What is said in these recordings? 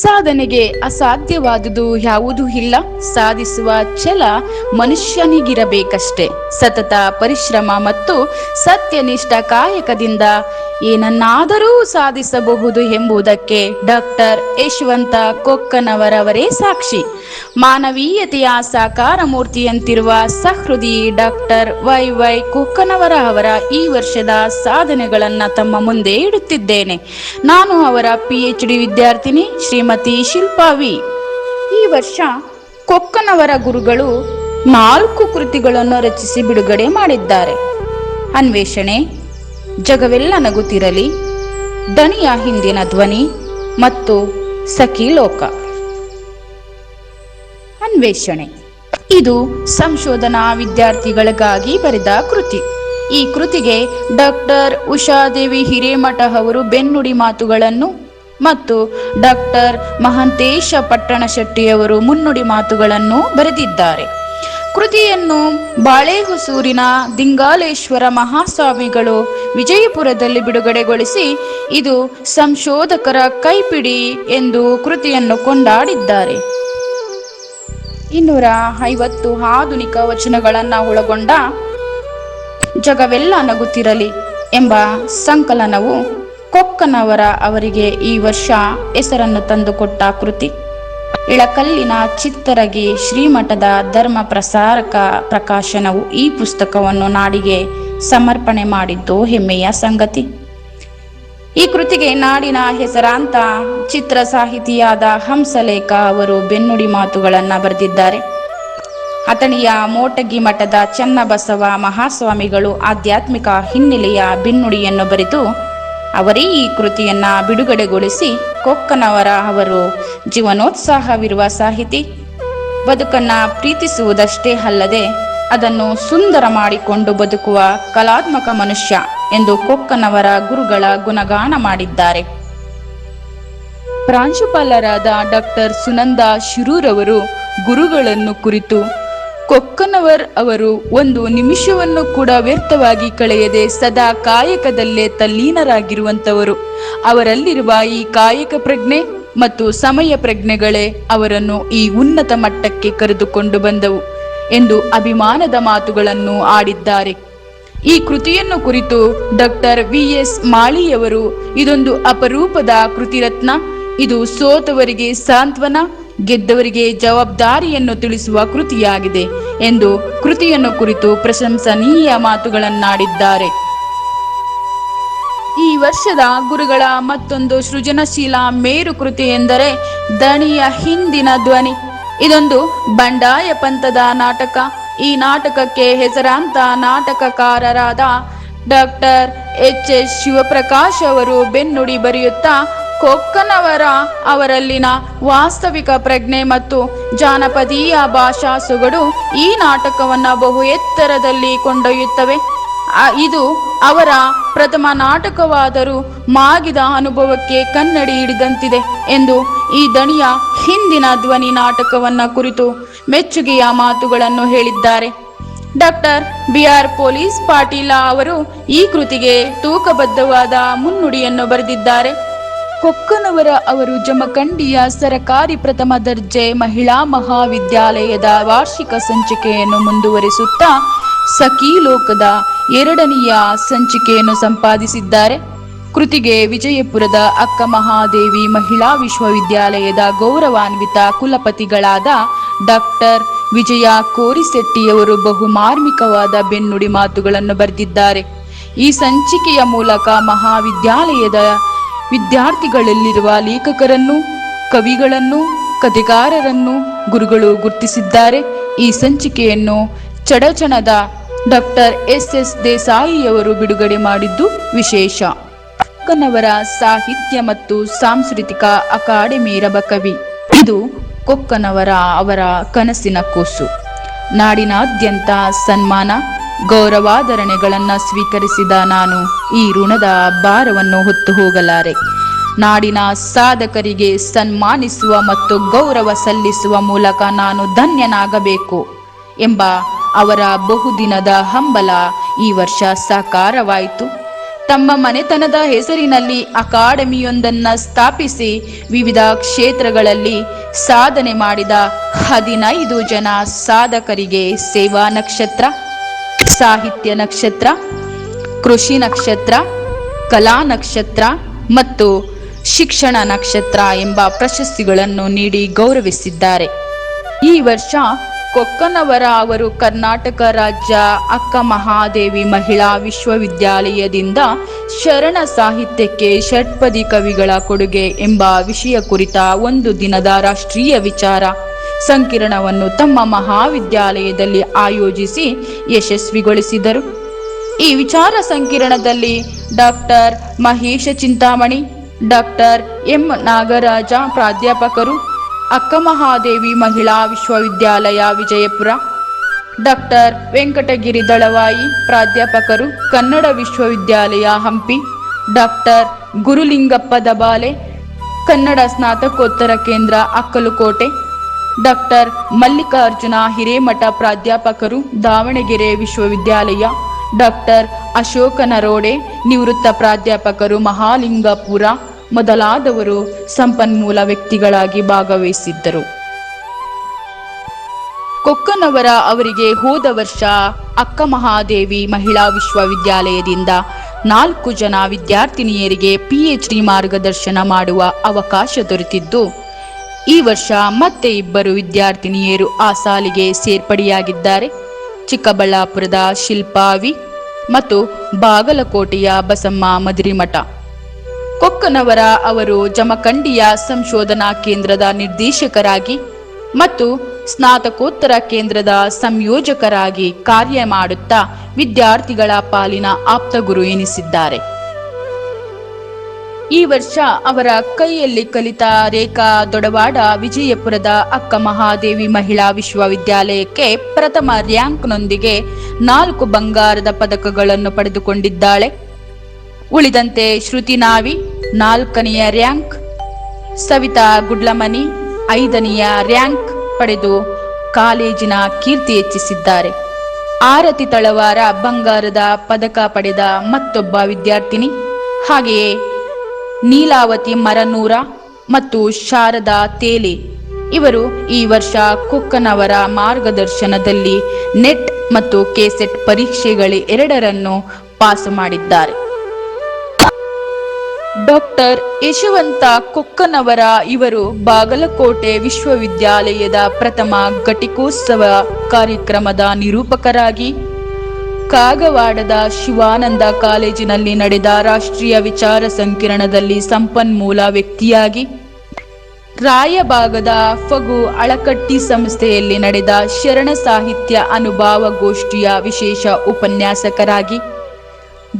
ಸಾಧನೆಗೆ ಅಸಾಧ್ಯವಾದುದು ಯಾವುದೂ ಇಲ್ಲ. ಸಾಧಿಸುವ ಛಲ ಮನುಷ್ಯನಿಗಿರಬೇಕಷ್ಟೆ. ಸತತ ಪರಿಶ್ರಮ ಮತ್ತು ಸತ್ಯನಿಷ್ಠ ಕಾಯಕದಿಂದ ಏನನ್ನಾದರೂ ಸಾಧಿಸಬಹುದು ಎಂಬುದಕ್ಕೆ ಡಾಕ್ಟರ್ ಯಶವಂತ ಕೊಕ್ಕನವರವರೇ ಸಾಕ್ಷಿ. ಮಾನವೀಯತೆಯ ಸಾಕಾರ ಮೂರ್ತಿಯಂತಿರುವ ಸಹೃದಯಿ ಡಾಕ್ಟರ್ ವೈ ಕೊಕ್ಕನವರ ಅವರ ಈ ವರ್ಷದ ಸಾಧನೆಗಳನ್ನು ತಮ್ಮ ಮುಂದೆ ಇಡುತ್ತಿದ್ದೇನೆ. ನಾನು ಅವರ PhD ವಿದ್ಯಾರ್ಥಿನಿ ಶ್ರೀಮತಿ ಶಿಲ್ಪಾ ವಿ. ಈ ವರ್ಷ ಕೊಕ್ಕನವರ ಗುರುಗಳು 4 ಕೃತಿಗಳನ್ನು ರಚಿಸಿ ಬಿಡುಗಡೆ ಮಾಡಿದ್ದಾರೆ. ಅನ್ವೇಷಣೆ, ಜಗವೆಲ್ಲ ನಗುತ್ತಿರಲಿ, ದನಿಯ ಹಿಂದಿನ ಧ್ವನಿ ಮತ್ತು ಸಖಿಲೋಕ. ಅನ್ವೇಷಣೆ ಇದು ಸಂಶೋಧನಾ ವಿದ್ಯಾರ್ಥಿಗಳಿಗಾಗಿ ಬರೆದ ಕೃತಿ. ಈ ಕೃತಿಗೆ ಡಾಕ್ಟರ್ ಉಷಾದೇವಿ ಹಿರೇಮಠ ಅವರು ಬೆನ್ನುಡಿ ಮಾತುಗಳನ್ನು ಮತ್ತು ಡಾಕ್ಟರ್ ಮಹಾಂತೇಶ ಪಟ್ಟಣಶೆಟ್ಟಿಯವರು ಮುನ್ನುಡಿ ಮಾತುಗಳನ್ನು ಬರೆದಿದ್ದಾರೆ. ಕೃತಿಯನ್ನು ಬಾಳೆಹೊಸೂರಿನ ದಿಂಗಾಲೇಶ್ವರ ಮಹಾಸ್ವಾಮಿಗಳು ವಿಜಯಪುರದಲ್ಲಿ ಬಿಡುಗಡೆಗೊಳಿಸಿ ಇದು ಸಂಶೋಧಕರ ಕೈಪಿಡಿ ಎಂದು ಕೃತಿಯನ್ನು ಕೊಂಡಾಡಿದ್ದಾರೆ. 250 ಆಧುನಿಕ ವಚನಗಳನ್ನು ಒಳಗೊಂಡ ಜಗವೆಲ್ಲ ನಗುತ್ತಿರಲಿ ಎಂಬ ಸಂಕಲನವು ಕೊಕ್ಕನವರ ಅವರಿಗೆ ಈ ವರ್ಷ ಹೆಸರನ್ನು ತಂದುಕೊಟ್ಟ ಕೃತಿ. ಇಳಕಲ್ಲಿನ ಚಿತ್ತರಗಿ ಶ್ರೀಮಠದ ಧರ್ಮ ಪ್ರಸಾರಕ ಪ್ರಕಾಶನವು ಈ ಪುಸ್ತಕವನ್ನು ನಾಡಿಗೆ ಸಮರ್ಪಣೆ ಮಾಡಿದ್ದು ಹೆಮ್ಮೆಯ ಸಂಗತಿ. ಈ ಕೃತಿಗೆ ನಾಡಿನ ಹೆಸರಾಂತ ಚಿತ್ರ ಸಾಹಿತಿಯಾದ ಹಂಸಲೇಖ ಅವರು ಬೆನ್ನುಡಿ ಮಾತುಗಳನ್ನು ಬರೆದಿದ್ದಾರೆ. ಅಥಣಿಯ ಮೋಟಗಿ ಮಠದ ಚನ್ನಬಸವ ಮಹಾಸ್ವಾಮಿಗಳು ಆಧ್ಯಾತ್ಮಿಕ ಹಿನ್ನೆಲೆಯ ಬೆನ್ನುಡಿಯನ್ನು ಬರೆದು ಅವರೇ ಈ ಕೃತಿಯನ್ನ ಬಿಡುಗಡೆಗೊಳಿಸಿ ಕೊಕ್ಕನವರ ಅವರು ಜೀವನೋತ್ಸಾಹವಿರುವ ಸಾಹಿತಿ, ಬದುಕನ್ನ ಪ್ರೀತಿಸುವುದಷ್ಟೇ ಅಲ್ಲದೆ ಅದನ್ನು ಸುಂದರ ಮಾಡಿಕೊಂಡು ಬದುಕುವ ಕಲಾತ್ಮಕ ಮನುಷ್ಯ ಎಂದು ಕೊಕ್ಕನವರ ಗುರುಗಳ ಗುಣಗಾನ ಮಾಡಿದ್ದಾರೆ. ಪ್ರಾಂಶುಪಾಲರಾದ ಡಾಕ್ಟರ್ ಸುನಂದ ಶಿರೂರವರು ಗುರುಗಳನ್ನು ಕುರಿತು ಕೊಕ್ಕನವರ್ ಅವರು ಒಂದು ನಿಮಿಷವನ್ನು ಕೂಡ ವ್ಯರ್ಥವಾಗಿ ಕಳೆಯದೆ ಸದಾ ಕಾಯಕದಲ್ಲೇ ತಲ್ಲೀನರಾಗಿರುವಂತವರು. ಅವರಲ್ಲಿರುವ ಈ ಕಾಯಕ ಪ್ರಜ್ಞೆ ಮತ್ತು ಸಮಯ ಪ್ರಜ್ಞೆಗಳೇ ಅವರನ್ನು ಈ ಉನ್ನತ ಮಟ್ಟಕ್ಕೆ ಕರೆದುಕೊಂಡು ಬಂದವು ಎಂದು ಅಭಿಮಾನದ ಮಾತುಗಳನ್ನು ಆಡಿದ್ದಾರೆ. ಈ ಕೃತಿಯನ್ನು ಕುರಿತು ಡಾಕ್ಟರ್ VS ಮಾಳಿಯವರು ಇದೊಂದು ಅಪರೂಪದ ಕೃತಿರತ್ನ. ಇದು ಸೋತವರಿಗೆ ಸಾಂತ್ವನ, ಗೆದ್ದವರಿಗೆ ಜವಾಬ್ದಾರಿಯನ್ನು ತಿಳಿಸುವ ಕೃತಿಯಾಗಿದೆ ಎಂದು ಕೃತಿಯನ್ನು ಕುರಿತು ಪ್ರಶಂಸನೀಯ ಮಾತುಗಳನ್ನಾಡಿದ್ದಾರೆ. ಈ ವರ್ಷದ ಗುರುಗಳ ಮತ್ತೊಂದು ಸೃಜನಶೀಲ ಮೇರು ಕೃತಿ ಎಂದರೆ ದಣಿಯ ಹಿಂದಿನ ಧ್ವನಿ. ಇದೊಂದು ಬಂಡಾಯ ಪಂಥದ ನಾಟಕ. ಈ ನಾಟಕಕ್ಕೆ ಹೆಸರಾಂತ ನಾಟಕಕಾರರಾದ ಡಾಕ್ಟರ್ HS ಶಿವಪ್ರಕಾಶ್ ಅವರು ಬೆನ್ನುಡಿ ಬರೆಯುತ್ತಾ ಕೊಕ್ಕನವರ ಅವರಲ್ಲಿನ ವಾಸ್ತವಿಕ ಪ್ರಜ್ಞೆ ಮತ್ತು ಜಾನಪದೀಯ ಭಾಷಾ ಸೊಗಡು ಈ ನಾಟಕವನ್ನು ಬಹು ಎತ್ತರದಲ್ಲಿ ಕೊಂಡೊಯ್ಯುತ್ತವೆ. ಇದು ಅವರ ಪ್ರಥಮ ನಾಟಕವಾದರೂ ಮಾಗಿದ ಅನುಭವಕ್ಕೆ ಕನ್ನಡಿ ಹಿಡಿದಂತಿದೆ ಎಂದು ಈ ದಣಿಯ ಹಿಂದಿನ ಧ್ವನಿ ನಾಟಕವನ್ನ ಕುರಿತು ಮೆಚ್ಚುಗೆಯ ಮಾತುಗಳನ್ನು ಹೇಳಿದ್ದಾರೆ. ಡಾಕ್ಟರ್ BR ಪೊಲೀಸ್ ಪಾಟೀಲ ಅವರು ಈ ಕೃತಿಗೆ ತೂಕಬದ್ಧವಾದ ಮುನ್ನುಡಿಯನ್ನು ಬರೆದಿದ್ದಾರೆ. ಕೊಕ್ಕನವರ ಅವರು ಜಮಖಂಡಿಯ ಸರಕಾರಿ ಪ್ರಥಮ ದರ್ಜೆ ಮಹಿಳಾ ಮಹಾವಿದ್ಯಾಲಯದ ವಾರ್ಷಿಕ ಸಂಚಿಕೆಯನ್ನು ಮುಂದುವರಿಸುತ್ತಾ ಸಖಿಲೋಕದ 2ನೆಯ ಸಂಚಿಕೆಯನ್ನು ಸಂಪಾದಿಸಿದ್ದಾರೆ. ಕೃತಿಗೆ ವಿಜಯಪುರದ ಅಕ್ಕ ಮಹಾದೇವಿ ಮಹಿಳಾ ವಿಶ್ವವಿದ್ಯಾಲಯದ ಗೌರವಾನ್ವಿತ ಕುಲಪತಿಗಳಾದ ಡಾಕ್ಟರ್ ವಿಜಯ ಕೋರಿಸೆಟ್ಟಿಯವರು ಬಹುಮಾರ್ಮಿಕವಾದ ಬೆನ್ನುಡಿ ಮಾತುಗಳನ್ನು ಬರೆದಿದ್ದಾರೆ. ಈ ಸಂಚಿಕೆಯ ಮೂಲಕ ಮಹಾವಿದ್ಯಾಲಯದ ವಿದ್ಯಾರ್ಥಿಗಳಲ್ಲಿರುವ ಲೇಖಕರನ್ನು, ಕವಿಗಳನ್ನು, ಕಥೆಗಾರರನ್ನು ಗುರುಗಳು ಗುರುತಿಸಿದ್ದಾರೆ. ಈ ಸಂಚಿಕೆಯನ್ನು ಚಡಚಣದ ಡಾಕ್ಟರ್ SS ದೇಸಾಯಿಯವರು ಬಿಡುಗಡೆ ಮಾಡಿದ್ದು ವಿಶೇಷ. ಕೊಕ್ಕನವರ ಸಾಹಿತ್ಯ ಮತ್ತು ಸಾಂಸ್ಕೃತಿಕ ಅಕಾಡೆಮಿ ರಬಕವಿ. ಇದು ಕೊಕ್ಕನವರ ಅವರ ಕನಸಿನ ಕೂಸು. ನಾಡಿನಾದ್ಯಂತ ಸನ್ಮಾನ, ಗೌರವಾಧರಣೆಗಳನ್ನು ಸ್ವೀಕರಿಸಿದ ನಾನು ಈ ಋಣದ ಭಾರವನ್ನು ಹೊತ್ತು ಹೋಗಲಾರೆ. ನಾಡಿನ ಸಾಧಕರಿಗೆ ಸನ್ಮಾನಿಸುವ ಮತ್ತು ಗೌರವ ಸಲ್ಲಿಸುವ ಮೂಲಕ ನಾನು ಧನ್ಯನಾಗಬೇಕು ಎಂಬ ಅವರ ಬಹುದಿನದ ಹಂಬಲ ಈ ವರ್ಷ ಸಾಕಾರವಾಯಿತು. ತಮ್ಮ ಮನೆತನದ ಹೆಸರಿನಲ್ಲಿ ಅಕಾಡೆಮಿಯೊಂದನ್ನ ಸ್ಥಾಪಿಸಿ ವಿವಿಧ ಕ್ಷೇತ್ರಗಳಲ್ಲಿ ಸಾಧನೆ ಮಾಡಿದ 15 ಜನ ಸಾಧಕರಿಗೆ ಸೇವಾ ನಕ್ಷತ್ರ, ಸಾಹಿತ್ಯ ನಕ್ಷತ್ರ, ಕೃಷಿ ನಕ್ಷತ್ರ, ಕಲಾ ನಕ್ಷತ್ರ ಮತ್ತು ಶಿಕ್ಷಣ ನಕ್ಷತ್ರ ಎಂಬ ಪ್ರಶಸ್ತಿಗಳನ್ನು ನೀಡಿ ಗೌರವಿಸಿದ್ದಾರೆ. ಈ ವರ್ಷ ಕೊಕ್ಕನವರ ಅವರು ಕರ್ನಾಟಕ ರಾಜ್ಯ ಅಕ್ಕ ಮಹಾದೇವಿ ಮಹಿಳಾ ವಿಶ್ವವಿದ್ಯಾಲಯದಿಂದ ಶರಣ ಸಾಹಿತ್ಯಕ್ಕೆ ಷಟ್ಪದಿ ಕವಿಗಳ ಕೊಡುಗೆ ಎಂಬ ವಿಷಯ ಕುರಿತ ಒಂದು ದಿನದ ರಾಷ್ಟ್ರೀಯ ವಿಚಾರ ಸಂಕಿರಣವನ್ನು ತಮ್ಮ ಮಹಾವಿದ್ಯಾಲಯದಲ್ಲಿ ಆಯೋಜಿಸಿ ಯಶಸ್ವಿಗೊಳಿಸಿದರು. ಈ ವಿಚಾರ ಸಂಕಿರಣದಲ್ಲಿ doctor Mahesha Chintamani, doctor M Nagaraja ಪ್ರಾಧ್ಯಾಪಕರು, ಅಕ್ಕ ಮಹಾದೇವಿ ಮಹಿಳಾ ವಿಶ್ವವಿದ್ಯಾಲಯ ವಿಜಯಪುರ, ಡಾಕ್ಟರ್ ವೆಂಕಟಗಿರಿ ದಳವಾಯಿ ಪ್ರಾಧ್ಯಾಪಕರು ಕನ್ನಡ ವಿಶ್ವವಿದ್ಯಾಲಯ ಹಂಪಿ, ಡಾಕ್ಟರ್ ಗುರುಲಿಂಗಪ್ಪ ದಬಾಲೆ ಕನ್ನಡ ಸ್ನಾತಕೋತ್ತರ ಕೇಂದ್ರ ಅಕ್ಕಲುಕೋಟೆ, ಡಾಕ್ಟರ್ ಮಲ್ಲಿಕಾರ್ಜುನ ಹಿರೇಮಠ ಪ್ರಾಧ್ಯಾಪಕರು ದಾವಣಗೆರೆ ವಿಶ್ವವಿದ್ಯಾಲಯ, ಡಾಕ್ಟರ್ ಅಶೋಕ ನರೋಡೆ ನಿವೃತ್ತ ಪ್ರಾಧ್ಯಾಪಕರು ಮಹಾಲಿಂಗಪುರ ಮೊದಲಾದವರು ಸಂಪನ್ಮೂಲ ವ್ಯಕ್ತಿಗಳಾಗಿ ಭಾಗವಹಿಸಿದ್ದರು. ಕೊಕ್ಕನವರ ಅವರಿಗೆ ಹೋದ ವರ್ಷ ಅಕ್ಕ ಮಹಾದೇವಿ ಮಹಿಳಾ ವಿಶ್ವವಿದ್ಯಾಲಯದಿಂದ 4 ಜನ ವಿದ್ಯಾರ್ಥಿನಿಯರಿಗೆ PhD ಮಾರ್ಗದರ್ಶನ ಮಾಡುವ ಅವಕಾಶ ದೊರೆತಿದ್ದು, ಈ ವರ್ಷ ಮತ್ತೆ 2 ವಿದ್ಯಾರ್ಥಿನಿಯರು ಆ ಸಾಲಿಗೆ ಸೇರ್ಪಡೆಯಾಗಿದ್ದಾರೆ. ಚಿಕ್ಕಬಳ್ಳಾಪುರದ ಶಿಲ್ಪಾವಿ ಮತ್ತು ಬಾಗಲಕೋಟೆಯ ಬಸಮ್ಮ ಮದಿರಿಮಠ. ಕೊಕ್ಕನವರ ಅವರು ಜಮಖಂಡಿಯ ಸಂಶೋಧನಾ ಕೇಂದ್ರದ ನಿರ್ದೇಶಕರಾಗಿ ಮತ್ತು ಸ್ನಾತಕೋತ್ತರ ಕೇಂದ್ರದ ಸಂಯೋಜಕರಾಗಿ ಕಾರ್ಯ ಮಾಡುತ್ತಾ ವಿದ್ಯಾರ್ಥಿಗಳ ಪಾಲಿನ ಆಪ್ತಗುರು ಎನಿಸಿದ್ದಾರೆ. ಈ ವರ್ಷ ಅವರ ಕೈಯಲ್ಲಿ ಕಲಿತ ರೇಖಾ ದೊಡವಾಡ ವಿಜಯಪುರದ ಅಕ್ಕ ಮಹಾದೇವಿ ಮಹಿಳಾ ವಿಶ್ವವಿದ್ಯಾಲಯಕ್ಕೆ ಪ್ರಥಮ ರ್ಯಾಂಕ್ನೊಂದಿಗೆ 4 ಬಂಗಾರದ ಪದಕಗಳನ್ನು ಪಡೆದುಕೊಂಡಿದ್ದಾಳೆ. ಉಳಿದಂತೆ ಶ್ರುತಿ ನಾವಿ 4ನೆಯ ರ್ಯಾಂಕ್, ಸವಿತಾ ಗುಡ್ಲಮನಿ 5ನೆಯ ರ್ಯಾಂಕ್ ಪಡೆದು ಕಾಲೇಜಿನ ಕೀರ್ತಿ ಹೆಚ್ಚಿಸಿದ್ದಾರೆ. ಆರತಿ ತಳವಾರ ಬಂಗಾರದ ಪದಕ ಪಡೆದ ಮತ್ತೊಬ್ಬ ವಿದ್ಯಾರ್ಥಿನಿ. ಹಾಗೆಯೇ ನೀಲಾವತಿ ಮರನೂರ ಮತ್ತು ಶಾರದಾ ತೇಲಿ ಇವರು ಈ ವರ್ಷ ಕೊಕ್ಕನವರ ಮಾರ್ಗದರ್ಶನದಲ್ಲಿ ನೆಟ್ ಮತ್ತು ಕೆಸೆಟ್ ಪರೀಕ್ಷೆಗಳೆರಡರನ್ನು ಪಾಸು ಮಾಡಿದ್ದಾರೆ. ಡಾಕ್ಟರ್ ಯಶವಂತ ಕೊಕ್ಕನವರ ಇವರು ಬಾಗಲಕೋಟೆ ವಿಶ್ವವಿದ್ಯಾಲಯದ ಪ್ರಥಮ ಘಟಿಕೋತ್ಸವ ಕಾರ್ಯಕ್ರಮದ ನಿರೂಪಕರಾಗಿ, ಕಾಗವಾಡದ ಶಿವಾನಂದ ಕಾಲೇಜಿನಲ್ಲಿ ನಡೆದ ರಾಷ್ಟ್ರೀಯ ವಿಚಾರ ಸಂಕಿರಣದಲ್ಲಿ ಸಂಪನ್ಮೂಲ ವ್ಯಕ್ತಿಯಾಗಿ, ರಾಯಬಾಗದ ಫಗು ಅಳಕಟ್ಟಿ ಸಂಸ್ಥೆಯಲ್ಲಿ ನಡೆದ ಶರಣ ಸಾಹಿತ್ಯ ಅನುಭವ ಗೋಷ್ಠಿಯ ವಿಶೇಷ ಉಪನ್ಯಾಸಕರಾಗಿ,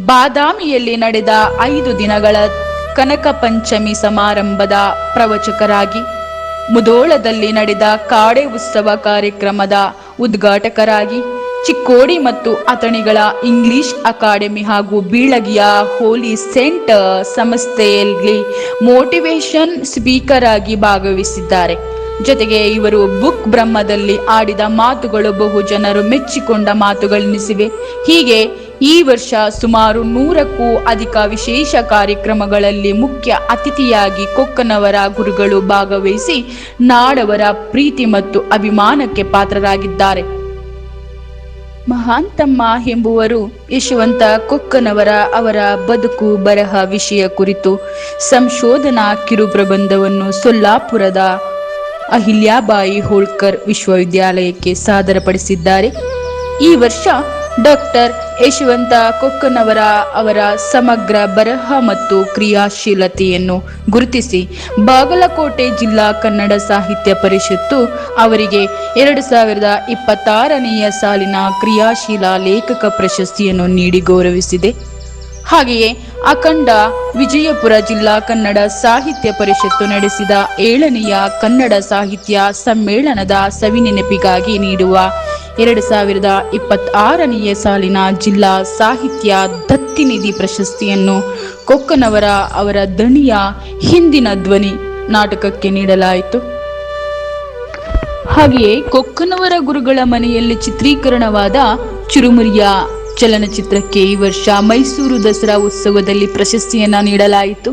ಬಾದಾಮಿಯಲ್ಲಿ ನಡೆದ 5 ದಿನಗಳ ಕನಕ ಪಂಚಮಿ ಸಮಾರಂಭದ ಪ್ರವಚಕರಾಗಿ, ಮುಧೋಳದಲ್ಲಿ ನಡೆದ ಕಾಡೆ ಉತ್ಸವ ಕಾರ್ಯಕ್ರಮದ ಉದ್ಘಾಟಕರಾಗಿ, ಚಿಕ್ಕೋಡಿ ಮತ್ತು ಅಥಣಿಗಳ ಇಂಗ್ಲಿಷ್ ಅಕಾಡೆಮಿ ಹಾಗೂ ಬೀಳಗಿಯ ಹೋಲಿ ಸೆಂಟ್ ಸಂಸ್ಥೆಯಲ್ಲಿ ಮೋಟಿವೇಶನ್ ಸ್ಪೀಕರ್ ಆಗಿ ಭಾಗವಹಿಸಿದ್ದಾರೆ. ಜೊತೆಗೆ ಇವರು ಬುಕ್ ಬ್ರಹ್ಮದಲ್ಲಿ ಆಡಿದ ಮಾತುಗಳು ಬಹು ಜನರು ಮೆಚ್ಚಿಕೊಂಡ ಮಾತುಗಳೆನಿಸಿವೆ. ಹೀಗೆ ಈ ವರ್ಷ ಸುಮಾರು 100ಕ್ಕೂ ಅಧಿಕ ವಿಶೇಷ ಕಾರ್ಯಕ್ರಮಗಳಲ್ಲಿ ಮುಖ್ಯ ಅತಿಥಿಯಾಗಿ ಕೊಕ್ಕನವರ ಗುರುಗಳು ಭಾಗವಹಿಸಿ ನಾಡವರ ಪ್ರೀತಿ ಮತ್ತು ಅಭಿಮಾನಕ್ಕೆ ಪಾತ್ರರಾಗಿದ್ದಾರೆ. ಮಹಾಂತಮ್ಮ ಎಂಬುವರು ಯಶವಂತ ಕೊಕ್ಕನವರ ಅವರ ಬದುಕು ಬರಹ ವಿಷಯ ಕುರಿತು ಸಂಶೋಧನಾ ಕಿರುಪ್ರಬಂಧವನ್ನು ಸೊಲ್ಲಾಪುರದ ಅಹಿಲ್ಯಾಬಾಯಿ ಹೋಳ್ಕರ್ ವಿಶ್ವವಿದ್ಯಾಲಯಕ್ಕೆ ಸಾದರಪಡಿಸಿದ್ದಾರೆ. ಈ ವರ್ಷ ಡಾಕ್ಟರ್ ಯಶವಂತ ಕೊಕ್ಕನವರ ಅವರ ಸಮಗ್ರ ಬರಹ ಮತ್ತು ಕ್ರಿಯಾಶೀಲತೆಯನ್ನು ಗುರುತಿಸಿ ಬಾಗಲಕೋಟೆ ಜಿಲ್ಲಾ ಕನ್ನಡ ಸಾಹಿತ್ಯ ಪರಿಷತ್ತು ಅವರಿಗೆ 2026ನೇ ಸಾಲಿನ ಕ್ರಿಯಾಶೀಲ ಲೇಖಕ ಪ್ರಶಸ್ತಿಯನ್ನು ನೀಡಿ ಗೌರವಿಸಿದೆ. ಹಾಗೆಯೇ ಅಖಂಡ ವಿಜಯಪುರ ಜಿಲ್ಲಾ ಕನ್ನಡ ಸಾಹಿತ್ಯ ಪರಿಷತ್ತು ನಡೆಸಿದ 7ನೆಯ ಕನ್ನಡ ಸಾಹಿತ್ಯ ಸಮ್ಮೇಳನದ ಸವಿನೆನಪಿಗಾಗಿ ನೀಡುವ 2026ನೇ ಸಾಲಿನ ಜಿಲ್ಲಾ ಸಾಹಿತ್ಯ ದತ್ತಿನಿಧಿ ಪ್ರಶಸ್ತಿಯನ್ನು ಕೊಕ್ಕನವರ ಅವರ ದಣಿಯ ಹಿಂದಿನ ಧ್ವನಿ ನಾಟಕಕ್ಕೆ ನೀಡಲಾಯಿತು. ಹಾಗೆಯೇ ಕೊಕ್ಕನವರ ಗುರುಗಳ ಮನೆಯಲ್ಲಿ ಚಿತ್ರೀಕರಣವಾದ ಚುರುಮುರಿಯ ಚಲನಚಿತ್ರಕ್ಕೆ ಈ ವರ್ಷ ಮೈಸೂರು ದಸರಾ ಉತ್ಸವದಲ್ಲಿ ಪ್ರಶಸ್ತಿಯನ್ನ ನೀಡಲಾಯಿತು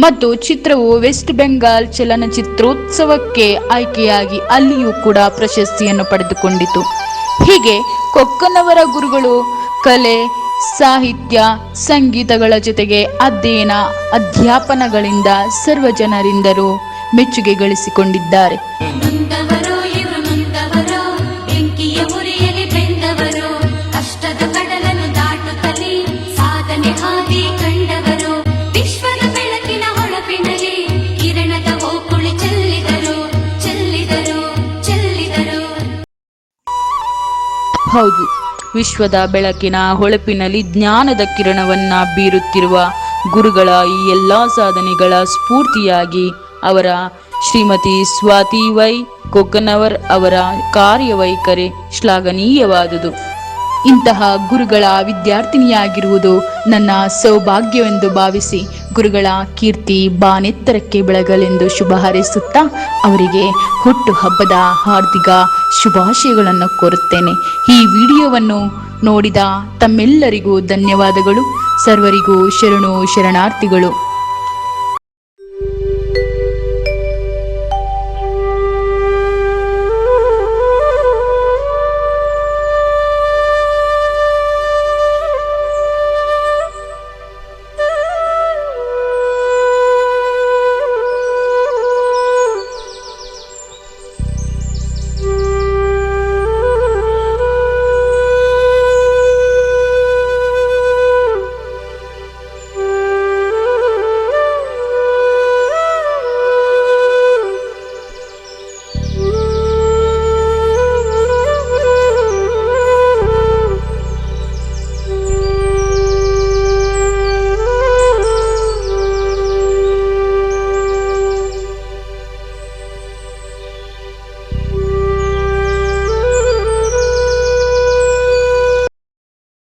ಮತ್ತು ಚಿತ್ರವು ವೆಸ್ಟ್ ಬೆಂಗಾಲ್ ಚಲನಚಿತ್ರೋತ್ಸವಕ್ಕೆ ಆಯ್ಕೆಯಾಗಿ ಅಲ್ಲಿಯೂ ಕೂಡ ಪ್ರಶಸ್ತಿಯನ್ನು ಪಡೆದುಕೊಂಡಿತು. ಹೀಗೆ ಕೊಕ್ಕನವರ ಗುರುಗಳು ಕಲೆ, ಸಾಹಿತ್ಯ, ಸಂಗೀತಗಳ ಜೊತೆಗೆ ಅಧ್ಯಯನ, ಅಧ್ಯಾಪನಗಳಿಂದ ಸರ್ವ ಜನರಿಂದಲೂ ಮೆಚ್ಚುಗೆ ಗಳಿಸಿಕೊಂಡಿದ್ದಾರೆ. ಹೌದು, ವಿಶ್ವದ ಬೆಳಕಿನ ಹೊಳಪಿನಲ್ಲಿ ಜ್ಞಾನದ ಕಿರಣವನ್ನ ಬೀರುತ್ತಿರುವ ಗುರುಗಳ ಈ ಎಲ್ಲ ಸಾಧನೆಗಳ ಸ್ಫೂರ್ತಿಯಾಗಿ ಅವರ ಶ್ರೀಮತಿ ಸ್ವಾತಿ ವೈ ಕೊಕ್ಕನವರ್ ಅವರ ಕಾರ್ಯವೈಖರಿ ಶ್ಲಾಘನೀಯವಾದುದು. ಇಂತಹ ಗುರುಗಳ ವಿದ್ಯಾರ್ಥಿನಿಯಾಗಿರುವುದು ನನ್ನ ಸೌಭಾಗ್ಯವೆಂದು ಭಾವಿಸಿ ಗುರುಗಳ ಕೀರ್ತಿ ಬಾನೆತ್ತರಕ್ಕೆ ಬೆಳಗಲೆಂದು ಶುಭ ಹಾರೈಸುತ್ತಾ ಅವರಿಗೆ ಹುಟ್ಟು ಹಬ್ಬದ ಹಾರ್ದಿಕ ಶುಭಾಶಯಗಳನ್ನು ಕೋರುತ್ತೇನೆ. ಈ ವಿಡಿಯೋವನ್ನು ನೋಡಿದ ತಮ್ಮೆಲ್ಲರಿಗೂ ಧನ್ಯವಾದಗಳು. ಸರ್ವರಿಗೂ ಶರಣು ಶರಣಾರ್ಥಿಗಳು.